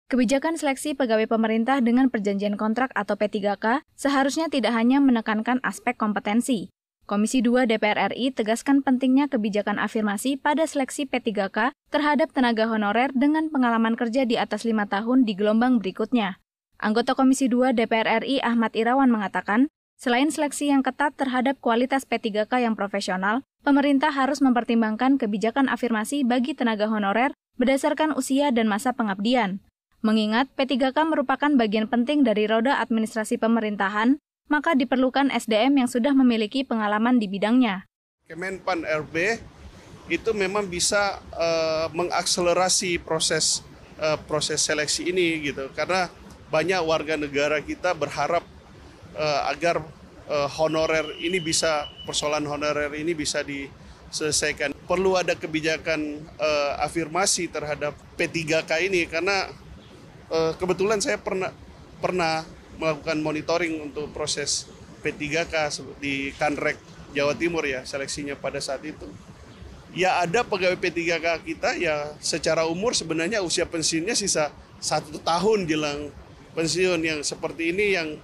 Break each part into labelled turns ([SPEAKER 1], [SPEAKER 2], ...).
[SPEAKER 1] Kebijakan seleksi pegawai pemerintah dengan perjanjian kontrak atau P3K seharusnya tidak hanya menekankan aspek kompetensi. Komisi 2 DPR RI tegaskan pentingnya kebijakan afirmasi pada seleksi P3K terhadap tenaga honorer dengan pengalaman kerja di atas 5 tahun di gelombang berikutnya. Anggota Komisi 2 DPR RI Ahmad Irawan mengatakan, selain seleksi yang ketat terhadap kualitas P3K yang profesional, pemerintah harus mempertimbangkan kebijakan afirmasi bagi tenaga honorer berdasarkan usia dan masa pengabdian. Mengingat P3K merupakan bagian penting dari roda administrasi pemerintahan, maka diperlukan SDM yang sudah memiliki pengalaman di bidangnya.
[SPEAKER 2] Kemenpan RB itu memang bisa mengakselerasi proses seleksi ini gitu, karena banyak warga negara kita berharap agar persoalan honorer ini bisa diselesaikan. Perlu ada kebijakan afirmasi terhadap P3K ini karena kebetulan saya pernah melakukan monitoring untuk proses P3K di Kanrek Jawa Timur ya, seleksinya pada saat itu. Ya ada pegawai P3K kita ya secara umur sebenarnya usia pensiunnya sisa 1 tahun jelang pensiun, yang seperti ini yang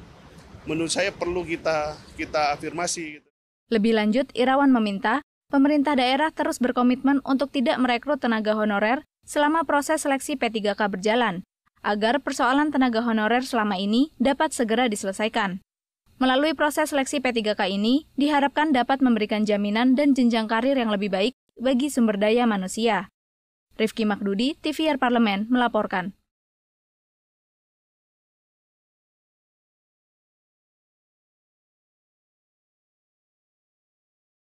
[SPEAKER 2] menurut saya perlu kita afirmasi.
[SPEAKER 1] Lebih lanjut, Irawan meminta pemerintah daerah terus berkomitmen untuk tidak merekrut tenaga honorer selama proses seleksi P3K berjalan, agar persoalan tenaga honorer selama ini dapat segera diselesaikan. Melalui proses seleksi P3K ini, diharapkan dapat memberikan jaminan dan jenjang karir yang lebih baik bagi sumber daya manusia. Rifki Makdudi, TVR Parlemen, melaporkan.